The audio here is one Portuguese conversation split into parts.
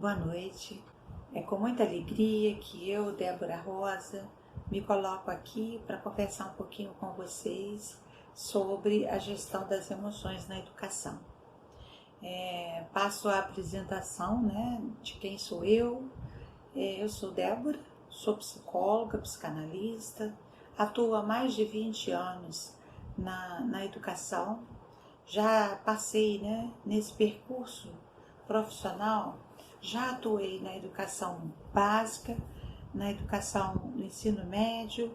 Boa noite. É com muita alegria que eu, Débora Rosa, me coloco aqui para conversar um pouquinho com vocês sobre a gestão das emoções na educação. Passo a apresentação, de quem sou eu. Eu sou Débora, sou psicóloga, psicanalista, atuo há mais de 20 anos na educação. Já passei nesse percurso profissional, já atuei na educação básica, na educação do ensino médio,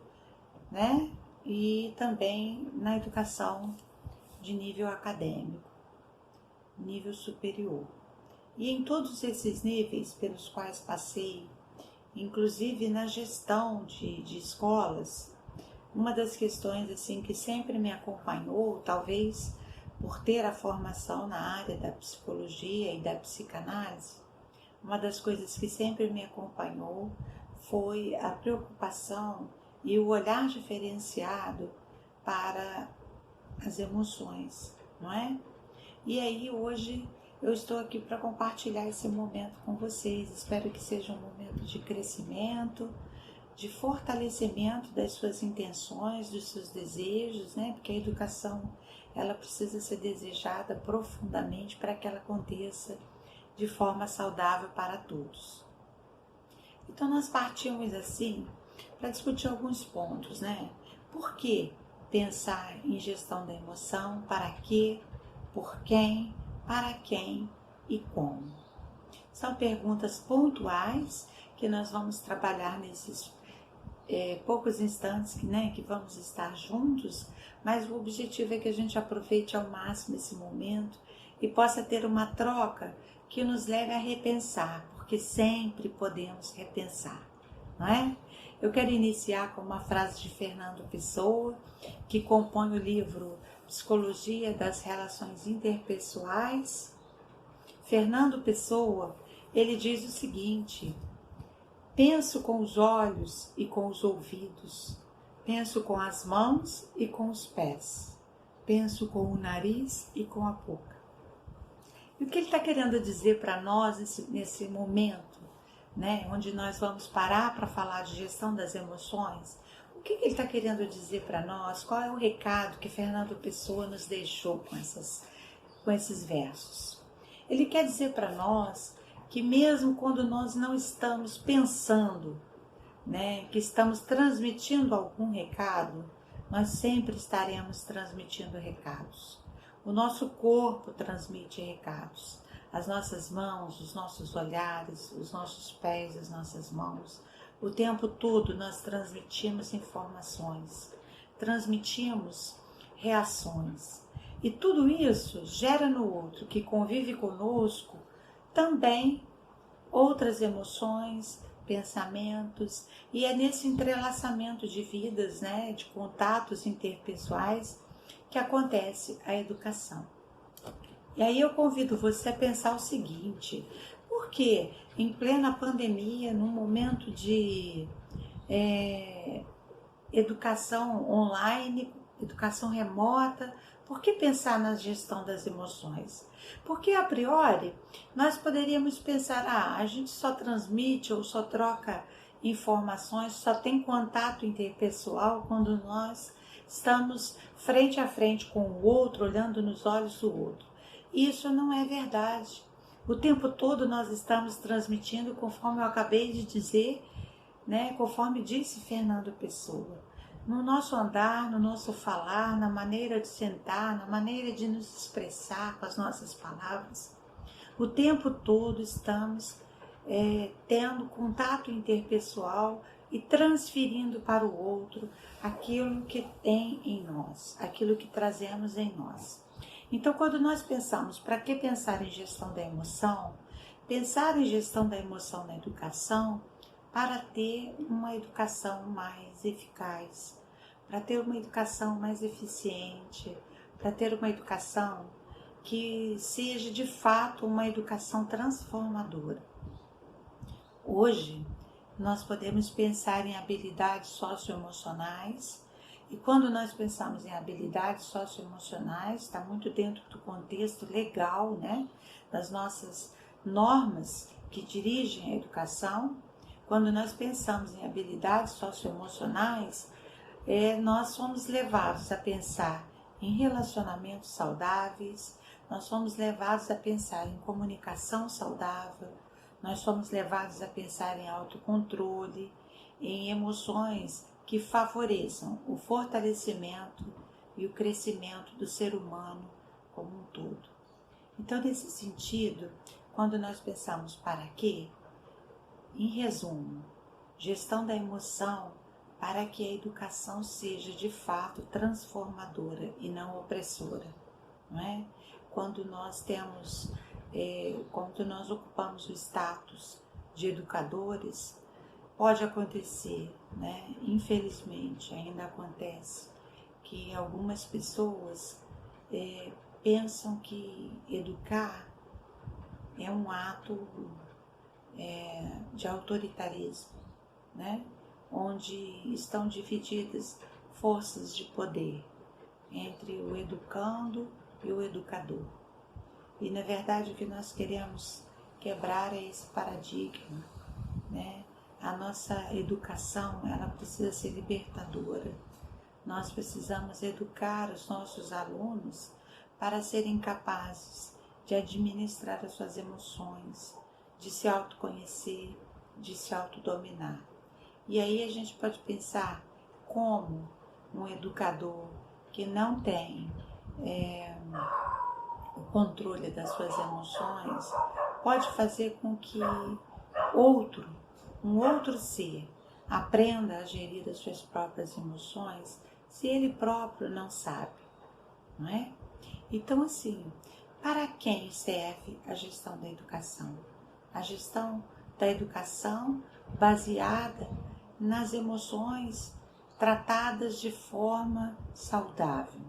e também na educação de nível acadêmico, nível superior. E em todos esses níveis pelos quais passei, inclusive na gestão de escolas, uma das questões assim que sempre me acompanhou, talvez por ter a formação na área da psicologia e da psicanálise, uma das coisas que sempre me acompanhou foi a preocupação e o olhar diferenciado para as emoções, não é? E aí hoje eu estou aqui para compartilhar esse momento com vocês. Espero que seja um momento de crescimento, de fortalecimento das suas intenções, dos seus desejos, porque a educação ela precisa ser desejada profundamente para que ela aconteça de forma saudável para todos. Então nós partimos assim para discutir alguns pontos, Por que pensar em gestão da emoção? Para quê? Por quem? Para quem e como? São perguntas pontuais que nós vamos trabalhar nesses poucos instantes que vamos estar juntos, mas o objetivo é que a gente aproveite ao máximo esse momento e possa ter uma troca que nos leve a repensar, porque sempre podemos repensar, não é? Eu quero iniciar com uma frase de Fernando Pessoa, que compõe o livro Psicologia das Relações Interpessoais. Fernando Pessoa, ele diz o seguinte: penso com os olhos e com os ouvidos, penso com as mãos e com os pés, penso com o nariz e com a boca. E o que ele está querendo dizer para nós nesse momento, onde nós vamos parar para falar de gestão das emoções? O que ele está querendo dizer para nós? Qual é o recado que Fernando Pessoa nos deixou com esses versos? Ele quer dizer para nós que mesmo quando nós não estamos pensando, que estamos transmitindo algum recado, nós sempre estaremos transmitindo recados. O nosso corpo transmite recados. As nossas mãos, os nossos olhares, os nossos pés, as nossas mãos. O tempo todo nós transmitimos informações, transmitimos reações. E tudo isso gera no outro que convive conosco também outras emoções, pensamentos, e é nesse entrelaçamento de vidas, de contatos interpessoais, que acontece a educação. E aí eu convido você a pensar o seguinte: por que em plena pandemia, num momento de educação online, educação remota, por que pensar na gestão das emoções? Porque, a priori, nós poderíamos pensar, a gente só transmite ou só troca informações, só tem contato interpessoal quando nós estamos frente a frente com o outro, olhando nos olhos do outro. Isso não é verdade. O tempo todo nós estamos transmitindo, conforme eu acabei de dizer, conforme disse Fernando Pessoa. No nosso andar, no nosso falar, na maneira de sentar, na maneira de nos expressar com as nossas palavras. O tempo todo estamos tendo contato interpessoal e transferindo para o outro aquilo que tem em nós, aquilo que trazemos em nós. Então, quando nós pensamos, para que pensar em gestão da emoção? Pensar em gestão da emoção na educação para ter uma educação mais eficaz, para ter uma educação mais eficiente, para ter uma educação que seja de fato uma educação transformadora. Hoje, nós podemos pensar em habilidades socioemocionais, e quando nós pensamos em habilidades socioemocionais, está muito dentro do contexto legal, das nossas normas que dirigem a educação. Quando nós pensamos em habilidades socioemocionais, nós somos levados a pensar em relacionamentos saudáveis, nós somos levados a pensar em comunicação saudável, nós somos levados a pensar em autocontrole, em emoções que favoreçam o fortalecimento e o crescimento do ser humano como um todo. Então, nesse sentido, quando nós pensamos para quê, em resumo, gestão da emoção para que a educação seja de fato transformadora e não opressora, não é? Quando nós ocupamos o status de educadores, pode acontecer, né? Infelizmente ainda acontece, que algumas pessoas pensam que educar é um ato de autoritarismo, né? Onde estão divididas forças de poder entre o educando e o educador. E na verdade o que nós queremos quebrar é esse paradigma, né? A nossa educação, ela precisa ser libertadora. Nós precisamos educar os nossos alunos para serem capazes de administrar as suas emoções, de se autoconhecer, de se autodominar. E aí a gente pode pensar como um educador que não tem o controle das suas emoções pode fazer com que um outro ser aprenda a gerir as suas próprias emoções se ele próprio não sabe, não é? Então, assim, para quem serve a gestão da educação? A gestão da educação baseada nas emoções tratadas de forma saudável,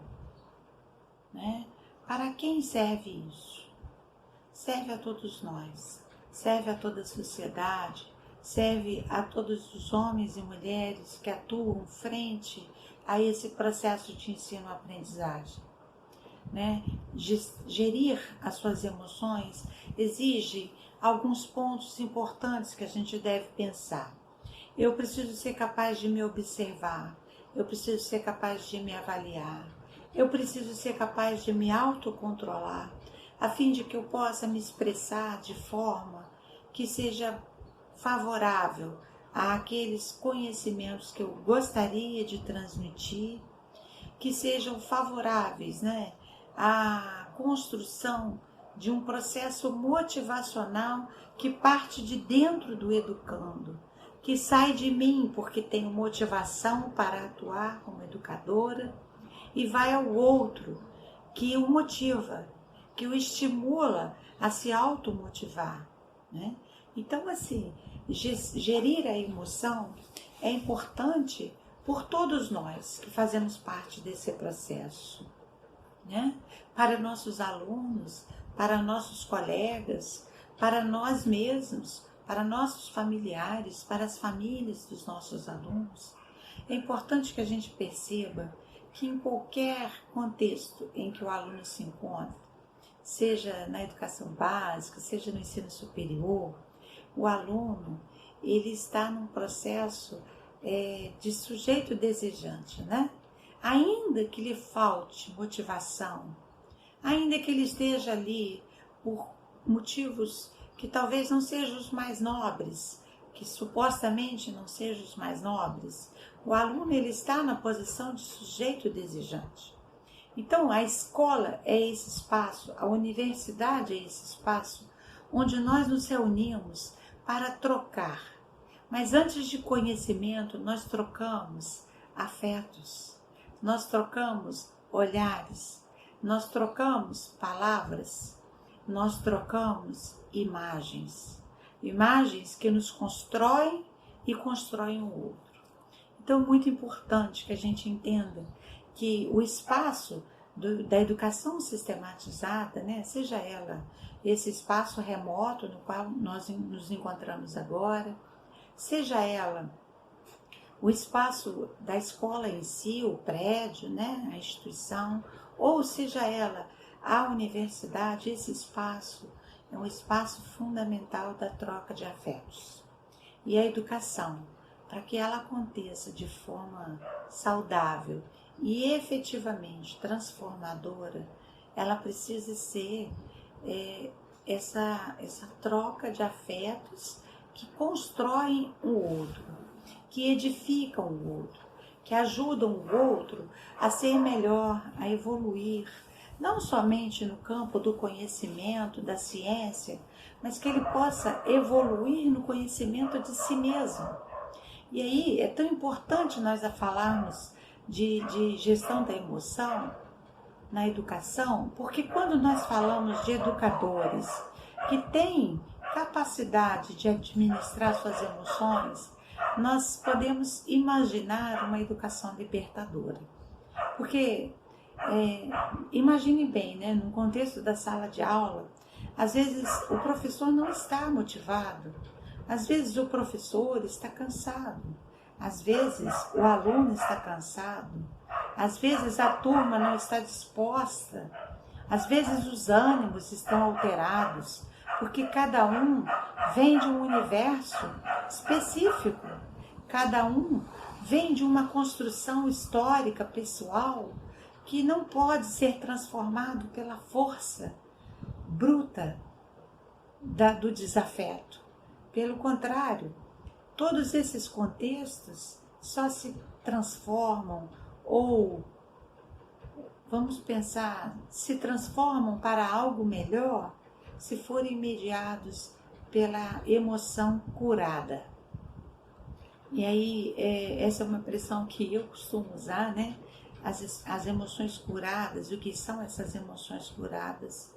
né? Para quem serve isso? Serve a todos nós, serve a toda a sociedade, serve a todos os homens e mulheres que atuam frente a esse processo de ensino-aprendizagem, né? Gerir as suas emoções exige alguns pontos importantes que a gente deve pensar. Eu preciso ser capaz de me observar, eu preciso ser capaz de me avaliar, eu preciso ser capaz de me autocontrolar, a fim de que eu possa me expressar de forma que seja favorável àqueles conhecimentos que eu gostaria de transmitir, que sejam favoráveis, né, à construção de um processo motivacional que parte de dentro do educando, que sai de mim porque tenho motivação para atuar como educadora e vai ao outro, que o motiva, que o estimula a se automotivar, né? Então, assim, gerir a emoção é importante por todos nós que fazemos parte desse processo, né? Para nossos alunos, para nossos colegas, para nós mesmos, para nossos familiares, para as famílias dos nossos alunos. É importante que a gente perceba que em qualquer contexto em que o aluno se encontra, seja na educação básica, seja no ensino superior, o aluno ele está num processo de sujeito desejante, né? Ainda que lhe falte motivação, ainda que ele esteja ali por motivos que talvez não sejam os mais nobres, que supostamente não sejam os mais nobres, o aluno ele está na posição de sujeito desejante. Então, a escola é esse espaço, a universidade é esse espaço onde nós nos reunimos para trocar. Mas antes de conhecimento, nós trocamos afetos, nós trocamos olhares, nós trocamos palavras, nós trocamos imagens. Imagens que nos constroem e constroem o outro. Então é muito importante que a gente entenda que o espaço da educação sistematizada, né, seja ela esse espaço remoto no qual nós nos encontramos agora, seja ela o espaço da escola em si, o prédio, né, a instituição, ou seja ela a universidade, esse espaço é um espaço fundamental da troca de afetos. E a educação, para que ela aconteça de forma saudável e efetivamente transformadora, ela precisa ser essa troca de afetos que constroem o outro, que edificam o outro, que ajudam o outro a ser melhor, a evoluir, não somente no campo do conhecimento, da ciência, mas que ele possa evoluir no conhecimento de si mesmo. E aí é tão importante nós falarmos de gestão da emoção na educação, porque quando nós falamos de educadores que têm capacidade de administrar suas emoções, nós podemos imaginar uma educação libertadora. Porque, imagine bem, né, no contexto da sala de aula, às vezes o professor não está motivado, às vezes o professor está cansado, às vezes o aluno está cansado, às vezes a turma não está disposta, às vezes os ânimos estão alterados, porque cada um vem de um universo específico, cada um vem de uma construção histórica pessoal que não pode ser transformado pela força bruta do desafeto. Pelo contrário, todos esses contextos só se transformam ou, vamos pensar, se transformam para algo melhor se forem mediados pela emoção curada. E aí, essa é uma expressão que eu costumo usar, né? As emoções curadas. E o que são essas emoções curadas?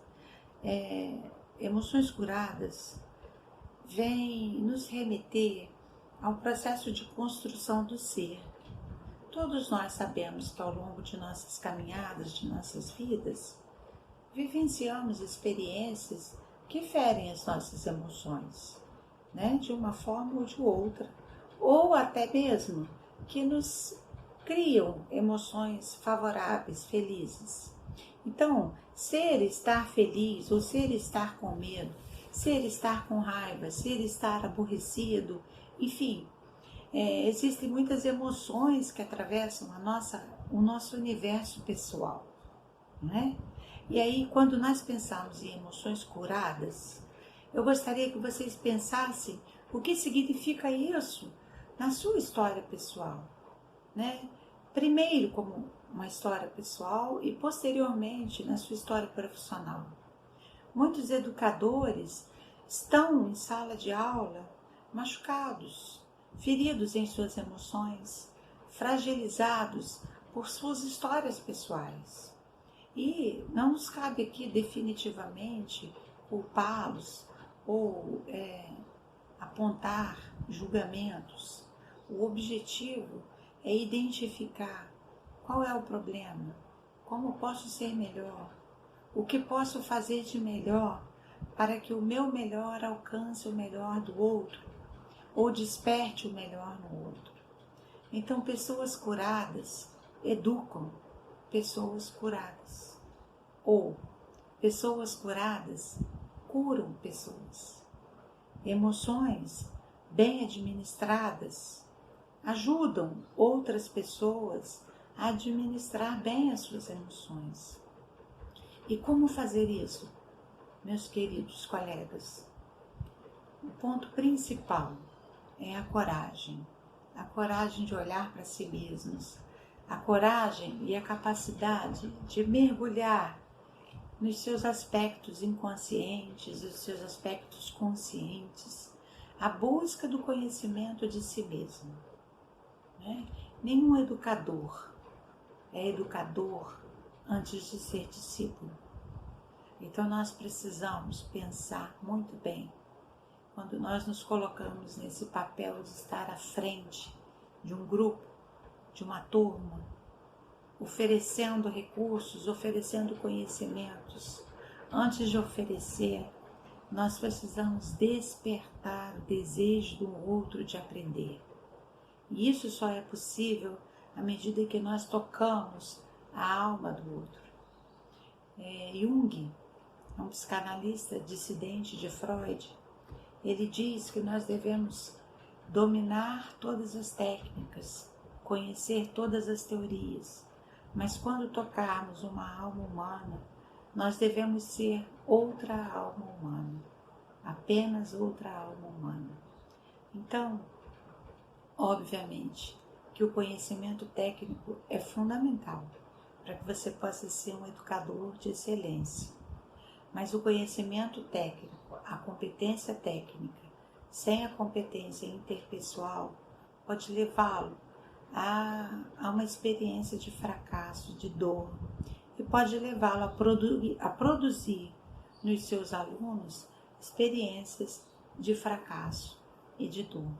Emoções curadas vêm nos remeter ao processo de construção do ser. Todos nós sabemos que ao longo de nossas caminhadas, de nossas vidas, vivenciamos experiências que ferem as nossas emoções, né? De uma forma ou de outra, ou até mesmo que nos criam emoções favoráveis, felizes. Então, ser estar feliz ou ser estar com medo, ser estar com raiva, ser estar aborrecido, enfim, existem muitas emoções que atravessam o nosso universo pessoal, né? E aí, quando nós pensamos em emoções curadas, eu gostaria que vocês pensassem o que significa isso na sua história pessoal, né? Primeiro como uma história pessoal e posteriormente na sua história profissional. Muitos educadores estão em sala de aula machucados, feridos em suas emoções, fragilizados por suas histórias pessoais. E não nos cabe aqui definitivamente culpá-los ou apontar julgamentos. O objetivo é identificar qual é o problema, como posso ser melhor, o que posso fazer de melhor para que o meu melhor alcance o melhor do outro ou desperte o melhor no outro. Então, pessoas curadas educam pessoas curadas, ou pessoas curadas curam pessoas. Emoções bem administradas ajudam outras pessoas a administrar bem as suas emoções. E como fazer isso, meus queridos colegas? O ponto principal é a coragem de olhar para si mesmos, a coragem e a capacidade de mergulhar nos seus aspectos inconscientes, os seus aspectos conscientes, a busca do conhecimento de si mesmo, né? Nenhum educador é educador antes de ser discípulo. Então nós precisamos pensar muito bem quando nós nos colocamos nesse papel de estar à frente de um grupo, de uma turma, oferecendo recursos, oferecendo conhecimentos. Antes de oferecer, nós precisamos despertar o desejo do outro de aprender. E isso só é possível à medida que nós tocamos a alma do outro. Jung é um psicanalista dissidente de Freud. Ele diz que nós devemos dominar todas as técnicas, conhecer todas as teorias, mas quando tocarmos uma alma humana, nós devemos ser outra alma humana, apenas outra alma humana. Então, obviamente, que o conhecimento técnico é fundamental para que você possa ser um educador de excelência. Mas o conhecimento técnico, a competência técnica, sem a competência interpessoal, pode levá-lo a uma experiência de fracasso, de dor, e pode levá-lo a produzir nos seus alunos experiências de fracasso e de dor.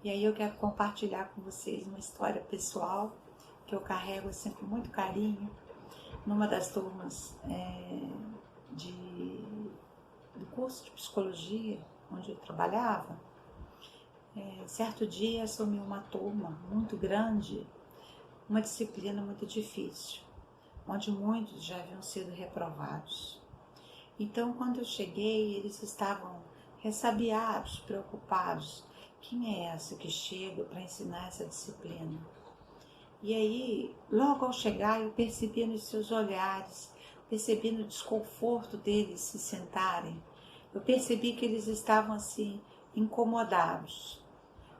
E aí eu quero compartilhar com vocês uma história pessoal que eu carrego assim com muito carinho. Numa das turmas do curso de psicologia onde eu trabalhava, certo dia assumi uma turma muito grande, uma disciplina muito difícil, onde muitos já haviam sido reprovados. Então, quando eu cheguei, eles estavam ressabiados, preocupados. Quem é essa que chega para ensinar essa disciplina? E aí, logo ao chegar, eu percebi nos seus olhares, percebi no desconforto deles se sentarem, eu percebi que eles estavam assim, incomodados.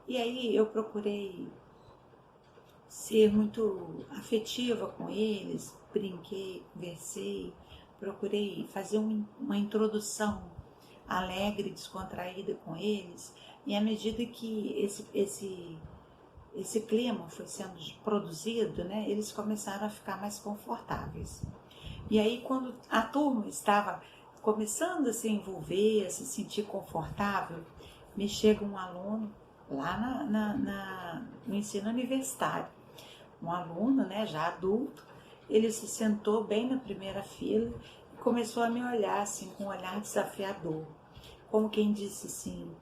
E aí eu procurei ser muito afetiva com eles, brinquei, conversei, procurei fazer uma introdução alegre, descontraída com eles, e à medida que esse clima foi sendo produzido, né, eles começaram a ficar mais confortáveis. E aí, quando a turma estava começando a se envolver, a se sentir confortável, me chega um aluno lá no ensino universitário, um aluno, né, já adulto. Ele se sentou bem na primeira fila e começou a me olhar assim, com um olhar desafiador, como quem disse assim: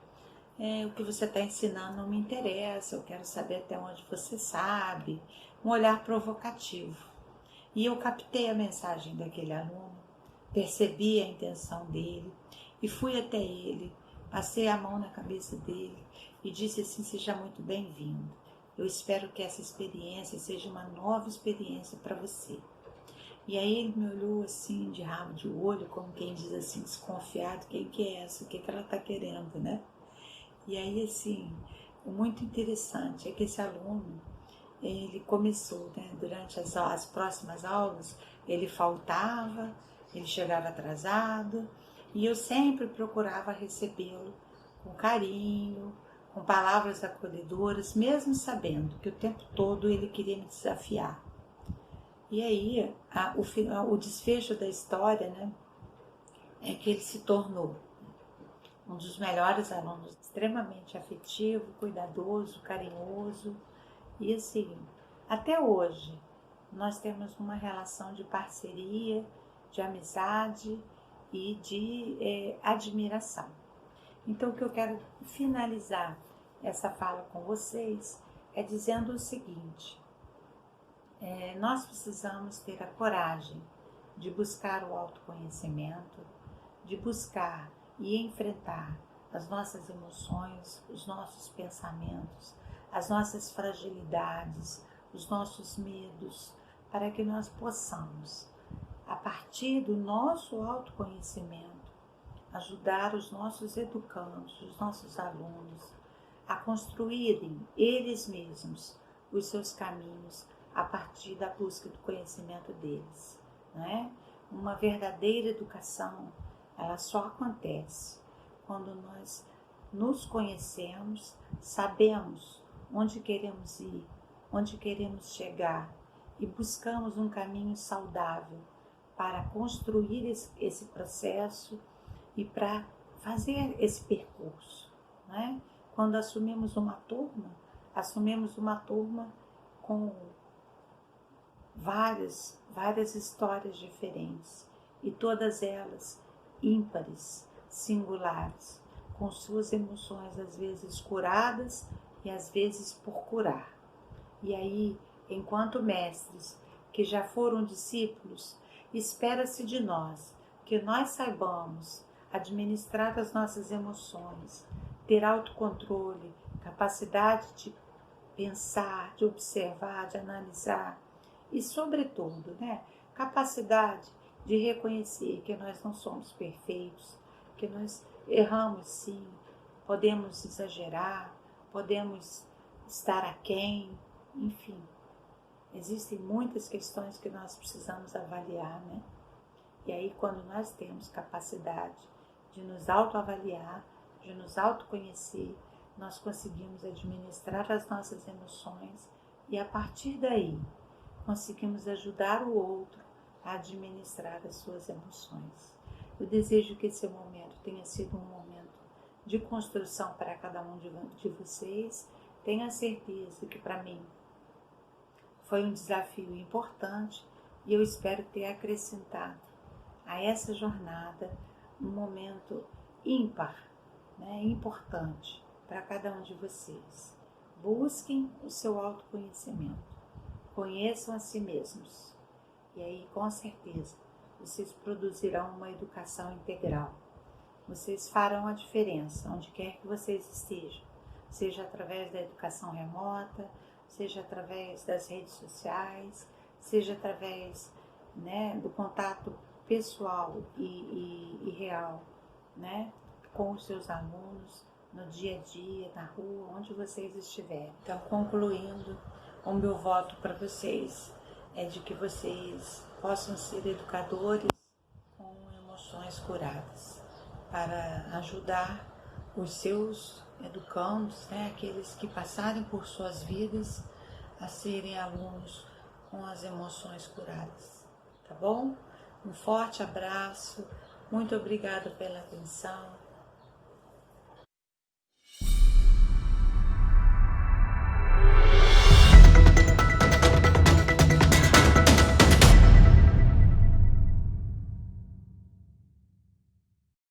o que você está ensinando não me interessa, eu quero saber até onde você sabe. Um olhar provocativo. E eu captei a mensagem daquele aluno, percebi a intenção dele e fui até ele, passei a mão na cabeça dele e disse assim: seja muito bem-vindo. Eu espero que essa experiência seja uma nova experiência para você. E aí ele me olhou assim, de rabo de olho, como quem diz assim, desconfiado: quem que é essa? O que ela está querendo, né? E aí, assim, o muito interessante é que esse aluno, ele começou, né, durante as próximas aulas, ele faltava, ele chegava atrasado, e eu sempre procurava recebê-lo com carinho, com palavras acolhedoras, mesmo sabendo que o tempo todo ele queria me desafiar. E aí, o desfecho da história, né, é que ele se tornou um dos melhores alunos, extremamente afetivo, cuidadoso, carinhoso. E assim, até hoje, nós temos uma relação de parceria, de amizade e de admiração. Então, o que eu quero finalizar essa fala com vocês é dizendo o seguinte: nós precisamos ter a coragem de buscar o autoconhecimento, de buscar e enfrentar as nossas emoções, os nossos pensamentos, as nossas fragilidades, os nossos medos, para que nós possamos, a partir do nosso autoconhecimento, ajudar os nossos educandos, os nossos alunos, a construírem eles mesmos os seus caminhos a partir da busca do conhecimento deles, não é? Uma verdadeira educação, ela só acontece quando nós nos conhecemos, sabemos onde queremos ir, onde queremos chegar e buscamos um caminho saudável para construir esse processo e para fazer esse percurso, né? Quando assumimos uma turma com várias histórias diferentes e todas elas ímpares, singulares, com suas emoções às vezes curadas e às vezes por curar. E aí, enquanto mestres que já foram discípulos, espera-se de nós que nós saibamos administrar as nossas emoções, ter autocontrole, capacidade de pensar, de observar, de analisar e, sobretudo, né, capacidade de reconhecer que nós não somos perfeitos, que nós erramos sim, podemos exagerar, podemos estar aquém, enfim. Existem muitas questões que nós precisamos avaliar, né? E aí, quando nós temos capacidade de nos autoavaliar, de nos autoconhecer, nós conseguimos administrar as nossas emoções e, a partir daí, conseguimos ajudar o outro a administrar as suas emoções. Eu desejo que esse momento tenha sido um momento de construção para cada um de vocês. Tenha certeza que para mim foi um desafio importante e eu espero ter acrescentado a essa jornada um momento ímpar, né, importante para cada um de vocês. Busquem o seu autoconhecimento, conheçam a si mesmos e aí com certeza vocês produzirão uma educação integral. Vocês farão a diferença onde quer que vocês estejam, seja através da educação remota, seja através das redes sociais, seja através, né, do contato pessoal e real, né, com os seus alunos, no dia a dia, na rua, onde vocês estiverem. Então, concluindo, o meu voto para vocês é de que vocês possam ser educadores com emoções curadas, para ajudar os seus educandos, né, aqueles que passarem por suas vidas, a serem alunos com as emoções curadas, tá bom? Um forte abraço, muito obrigada pela atenção.